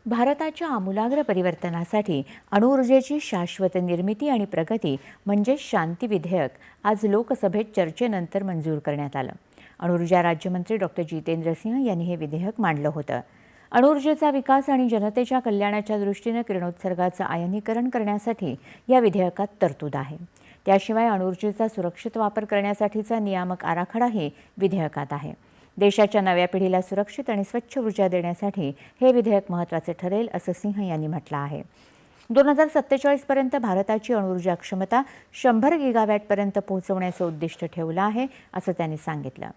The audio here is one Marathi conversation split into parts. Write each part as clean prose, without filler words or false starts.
भारताच्या आमूलाग्र परिवर्तनासाठी अणुऊर्जेची शाश्वत निर्मिती आणि प्रगती म्हणजे शांती विधेयक आज लोकसभेत चर्चेनंतर मंजूर करण्यात आलं। अणुऊर्जा राज्यमंत्री डॉक्टर जितेंद्र सिंह यांनी हे विधेयक मांडलं होतं। अणुऊर्जेचा विकास आणि जनतेच्या कल्याणाच्या दृष्टीने किरणोत्सर्गाचं आयनीकरण करण्यासाठी या विधेयकात तरतूद आहे। त्याशिवाय अणुऊर्जेचा सुरक्षित वापर करण्यासाठीचा नियामक आराखडाही विधेयकात आहे। देशाच्या नव्या पिढीला सुरक्षित आणि स्वच्छ ऊर्जा देण्यासाठी हे विधेयक महत्त्वाचे ठरेल असं सिंह यांनी म्हटलं आहे। 2047 पर्यंत भारताची अणुऊर्जा क्षमता 100 गिगावॅटपर्यंत पोहोचवण्याचं उद्दिष्ट ठेवलं आहे असं त्यांनी सांगितलं।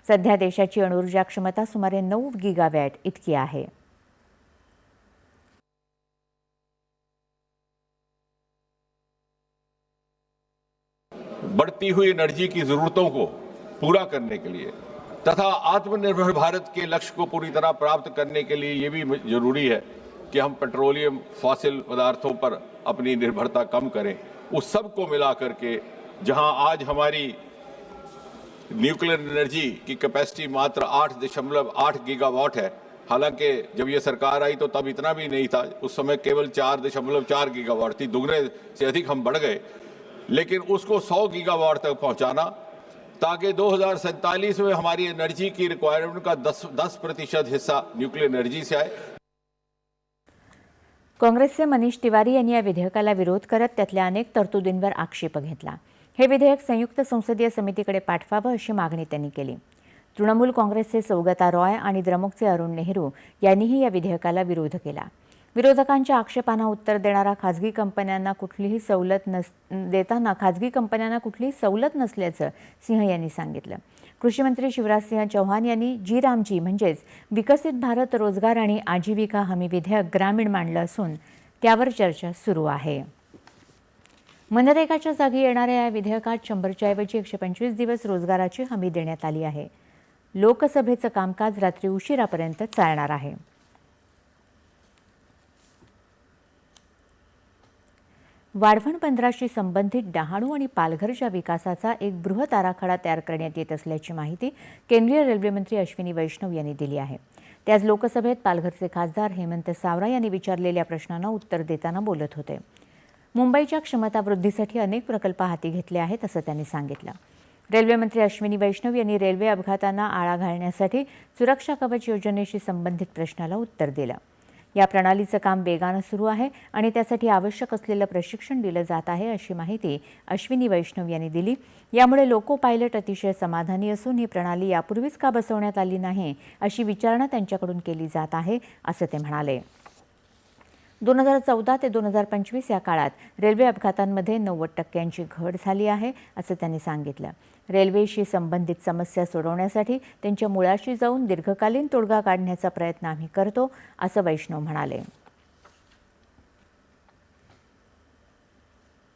सध्या देशाची अणुऊर्जा क्षमता सुमारे 9 गिगावॅट इतकी आहे। बढ़ती हुई एनर्जी की जरूरतों को पूरा करने के लिए तथा आत्मनिर्भर भारत के लक्ष्य को पूरी तरह प्राप्त करने के लिए ये भी जरूरी है कि हम पेट्रोलियम फॉसिल पदार्थों पर अपनी निर्भरता कम करें। उस सब को मिला करके जहां आज हमारी न्यूक्लियर एनर्जी की कैपेसिटी मात्र 8.8 गीगावाट है, हालांकि जब ये सरकार आई तो तब इतना भी नहीं था, उस समय केवल 4.4 गीगावाट थी, दुगने से अधिक हम बढ़ गए। लेकिन उसको 100 गीगावाट तक पहुंचाना ताकि 2047 में हमारी एनर्जी की रिक्वायरमेंट का 10% हिस्सा न्यूक्लियर एनर्जी से आए। काँग्रेसचे मनीष तिवारी यांनी या विधेयकाला विरोध करत त्यातल्या अनेक तरतुदींवर आक्षेप घेतला। हे विधेयक संयुक्त संसदीय समितीकडे पाठवावं अशी मागणी त्यांनी केली। तृणमूल काँग्रेसचे सौगता रॉय आणि द्रमुकचे अरुण नेहरू यांनीही या विधेयकाला विरोध केला। विरोधकांच्या आक्षेपांना उत्तर देणारा खाजगी कंपन्यांना कुठलीही सवलत नसल्याचं सिंह यांनी सांगितलं। कृषी मंत्री शिवराज सिंह चौहान यांनी जी रामजी म्हणजेच विकसित भारत रोजगार आणि आजीविका हमी विधेयक ग्रामीण मांडलं असून त्यावर चर्चा सुरू आहे। मनरेगाच्या जागी येणाऱ्या या विधेयकात 100च्या ऐवजी 125 दिवस रोजगाराची हमी देण्यात आली आहे। लोकसभेचं कामकाज रात्री उशिरापर्यंत चालणार आहे। वाढवण बंदराशी संबंधित डहाणू आणि पालघरच्या विकासाचा एक बृहत आराखडा तयार करण्यात येत असल्याची माहिती केंद्रीय रेल्वे मंत्री अश्विनी वैष्णव यांनी दिली आहे। ते आज लोकसभेत पालघरचे खासदार हेमंत सावरा यांनी विचारलेल्या प्रश्नांना उत्तर देताना बोलत होते। मुंबईच्या क्षमता वृद्धीसाठी अनेक प्रकल्प हाती घेतले आहेत असं त्यांनी सांगितलं। रेल्वे मंत्री अश्विनी वैष्णव यांनी रेल्वे अपघातांना आळा घालण्यासाठी सुरक्षा कवच योजनेशी संबंधित प्रश्नाला उत्तर दिलं। या प्रणालीचं काम वेगानं सुरू आहे आणि त्यासाठी आवश्यक असलेलं प्रशिक्षण दिलं जात आहे अशी माहिती अश्विनी वैष्णव यांनी दिली। यामुळे लोको पायलट अतिशय समाधानी असून ही प्रणाली यापूर्वीच का बसवण्यात आली नाही अशी विचारणा त्यांच्याकडून केली जात आहे असं ते म्हणाले। 2014 ते 2025 या काळात रेल्वे अपघातांमध्ये 90% घट झाली आहे असं त्यांनी सांगितलं। रेल्वेशी संबंधित समस्या सोडवण्यासाठी त्यांच्या मुळाशी जाऊन दीर्घकालीन तोडगा काढण्याचा प्रयत्न आम्ही करतो असं वैष्णव म्हणाले।